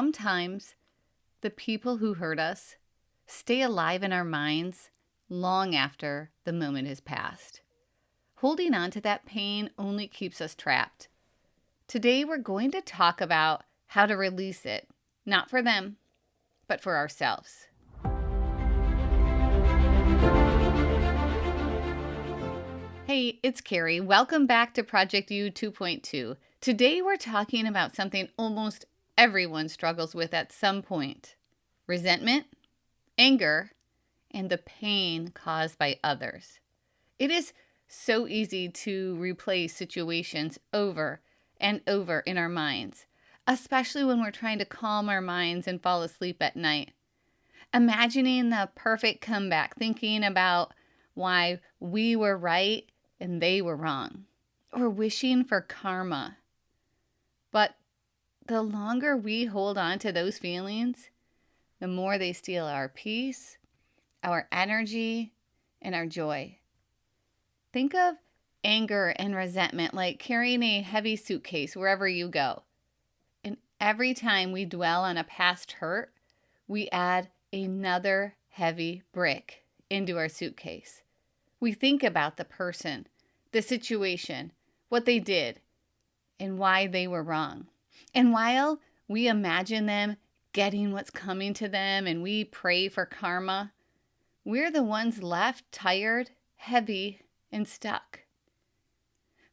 sometimes the people who hurt us stay alive in our minds long after the moment has passed. Holding on to that pain only keeps us trapped. Today, we're going to talk about how to release it, not for them, but for ourselves. Hey, it's Carrie. Welcome back to Project U 2.2. Today, we're talking about something almost everyone struggles with at some point: resentment, anger, and the pain caused by others. It is so easy to replay situations over and over in our minds, especially when we're trying to calm our minds and fall asleep at night. Imagining the perfect comeback, thinking about why we were right and they were wrong, or wishing for karma. But the longer we hold on to those feelings, the more they steal our peace, our energy, and our joy. Think of anger and resentment like carrying a heavy suitcase wherever you go. And every time we dwell on a past hurt, we add another heavy brick into our suitcase. We think about the person, the situation, what they did, and why they were wrong. And while we imagine them getting what's coming to them and we pray for karma, we're the ones left tired, heavy, and stuck.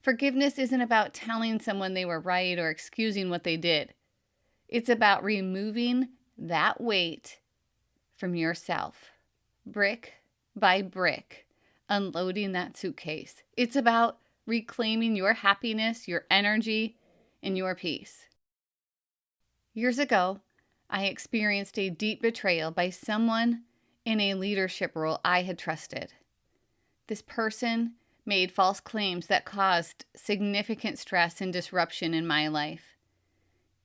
Forgiveness isn't about telling someone they were right or excusing what they did. It's about removing that weight from yourself, brick by brick, unloading that suitcase. It's about reclaiming your happiness, your energy, and your peace. Years ago, I experienced a deep betrayal by someone in a leadership role I had trusted. This person made false claims that caused significant stress and disruption in my life,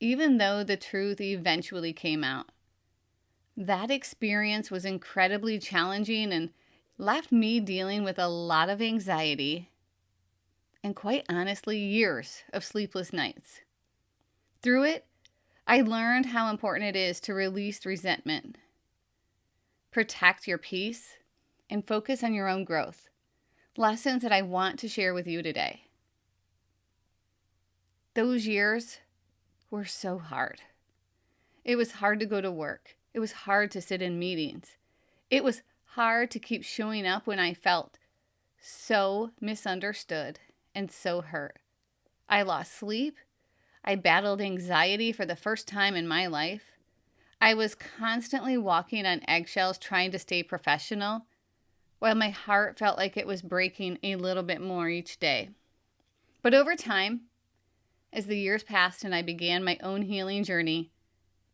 even though the truth eventually came out. That experience was incredibly challenging and left me dealing with a lot of anxiety and, quite honestly, years of sleepless nights. Through it, I learned how important it is to release resentment, protect your peace, and focus on your own growth. Lessons that I want to share with you today. Those years were so hard. It was hard to go to work. It was hard to sit in meetings. It was hard to keep showing up when I felt so misunderstood and so hurt. I lost sleep. I battled anxiety for the first time in my life. I was constantly walking on eggshells trying to stay professional, while my heart felt like it was breaking a little bit more each day. But over time, as the years passed and I began my own healing journey,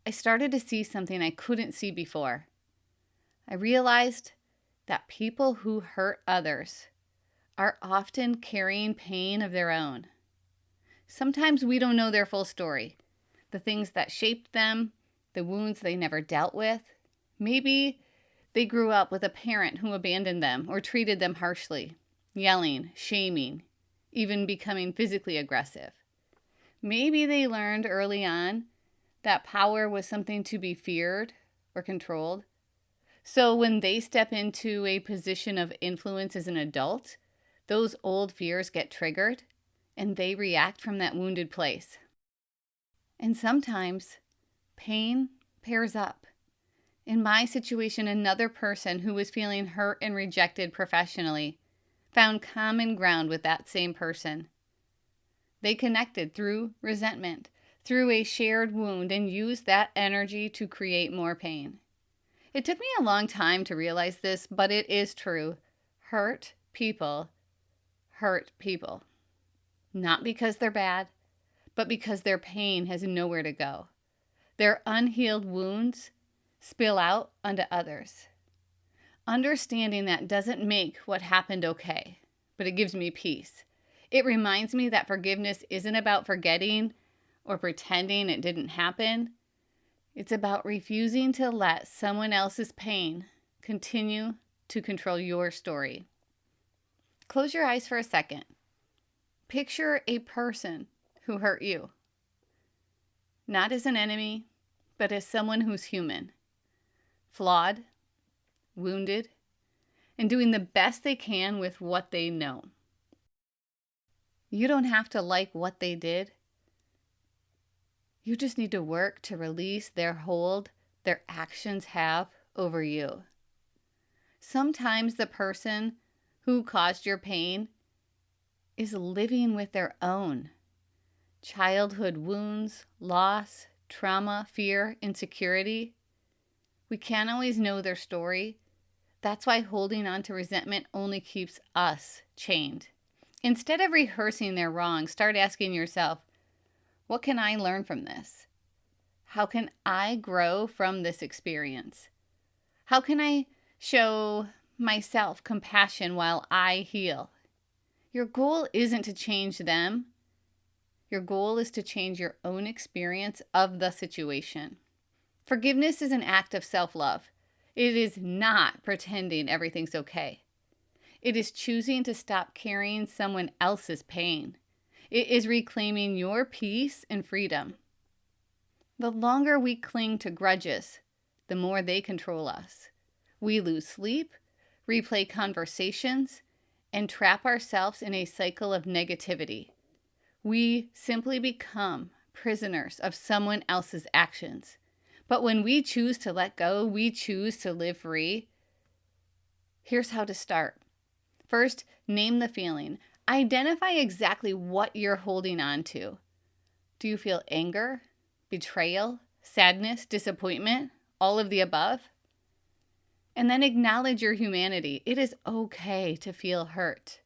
I started to see something I couldn't see before. I realized that people who hurt others are often carrying pain of their own. Sometimes we don't know their full story, the things that shaped them, the wounds they never dealt with. Maybe they grew up with a parent who abandoned them or treated them harshly, yelling, shaming, even becoming physically aggressive. Maybe they learned early on that power was something to be feared or controlled. So when they step into a position of influence as an adult, those old fears get triggered and they react from that wounded place. And sometimes pain pairs up. In my situation, another person who was feeling hurt and rejected professionally found common ground with that same person. They connected through resentment, through a shared wound, and used that energy to create more pain. It took me a long time to realize this, but it is true. Hurt people. Not because they're bad, but because their pain has nowhere to go. Their unhealed wounds spill out onto others. Understanding that doesn't make what happened okay, but it gives me peace. It reminds me that forgiveness isn't about forgetting or pretending it didn't happen. It's about refusing to let someone else's pain continue to control your story. Close your eyes for a second. Picture a person who hurt you. Not as an enemy, but as someone who's human, flawed, wounded, and doing the best they can with what they know. You don't have to like what they did. You just need to work to release their hold their actions have over you. Sometimes the person who caused your pain is living with their own childhood wounds, loss, trauma, fear, insecurity. We can't always know their story. That's why holding on to resentment only keeps us chained. Instead of rehearsing their wrongs, start asking yourself, what can I learn from this? How can I grow from this experience? How can I show myself compassion while I heal? Your goal isn't to change them. Your goal is to change your own experience of the situation. Forgiveness is an act of self-love. It is not pretending everything's okay. It is choosing to stop carrying someone else's pain. It is reclaiming your peace and freedom. The longer we cling to grudges, the more they control us. We lose sleep, replay conversations, and trap ourselves in a cycle of negativity. We simply become prisoners of someone else's actions. But when we choose to let go, we choose to live free. Here's how to start. First, name the feeling. Identify exactly what you're holding on to. Do you feel anger, betrayal, sadness, disappointment, all of the above? And then acknowledge your humanity. It is okay to feel hurt.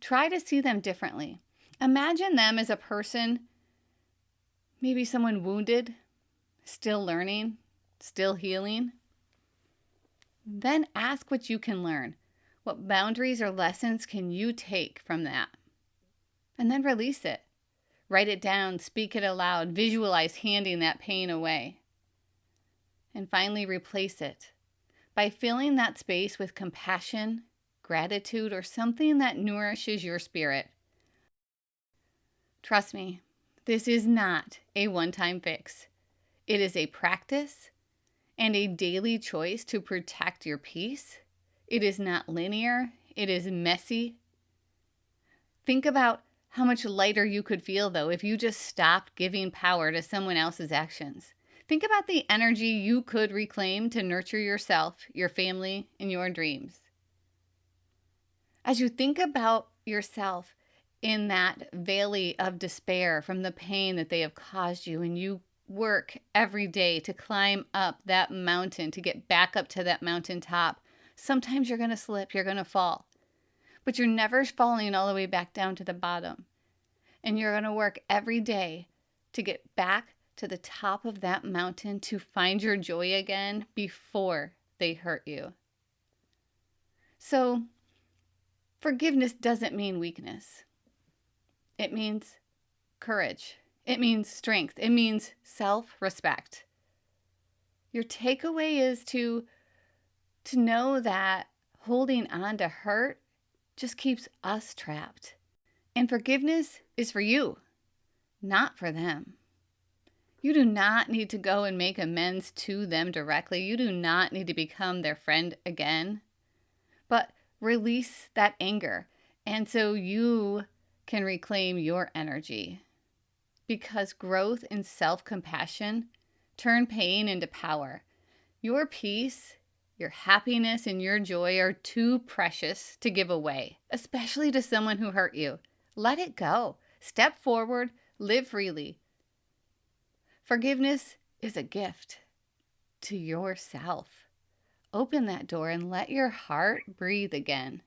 Try to see them differently. Imagine them as a person, maybe someone wounded, still learning, still healing. Then ask what you can learn. What boundaries or lessons can you take from that? And then release it. Write it down, speak it aloud, visualize handing that pain away. And finally, replace it by filling that space with compassion, gratitude, or something that nourishes your spirit. Trust me, this is not a one-time fix. It is a practice and a daily choice to protect your peace. It is not linear. It is messy. Think about how much lighter you could feel, though, if you just stopped giving power to someone else's actions. Think about the energy you could reclaim to nurture yourself, your family, and your dreams. As you think about yourself in that valley of despair from the pain that they have caused you, and you work every day to climb up that mountain, to get back up to that mountaintop, sometimes you're going to slip, you're going to fall. But you're never falling all the way back down to the bottom. And you're going to work every day to get back to the top of that mountain to find your joy again before they hurt you. So, forgiveness doesn't mean weakness. It means courage. It means strength. It means self-respect. Your takeaway is to know that holding on to hurt just keeps us trapped. And forgiveness is for you, not for them. You do not need to go and make amends to them directly. You do not need to become their friend again. But release that anger, and so you can reclaim your energy. Because growth and self-compassion turn pain into power. Your peace, your happiness, and your joy are too precious to give away, especially to someone who hurt you. Let it go. Step forward, live freely. Forgiveness is a gift to yourself. Open that door and let your heart breathe again.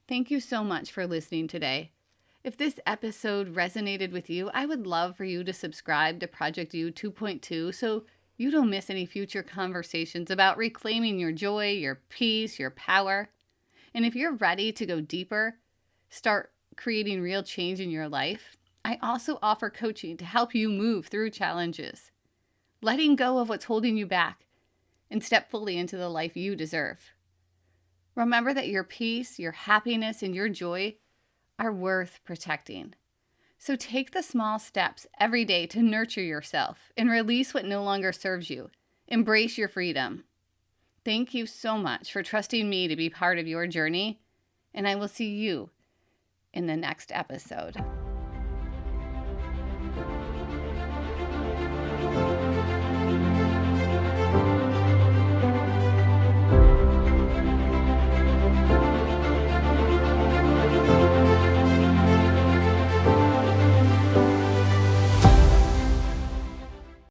Thank you so much for listening today. If this episode resonated with you, I would love for you to subscribe to Project U 2.2 so you don't miss any future conversations about reclaiming your joy, your peace, your power. And if you're ready to go deeper, start creating real change in your life, I also offer coaching to help you move through challenges, letting go of what's holding you back, and step fully into the life you deserve. Remember that your peace, your happiness, and your joy are worth protecting. So take the small steps every day to nurture yourself and release what no longer serves you. Embrace your freedom. Thank you so much for trusting me to be part of your journey, and I will see you in the next episode.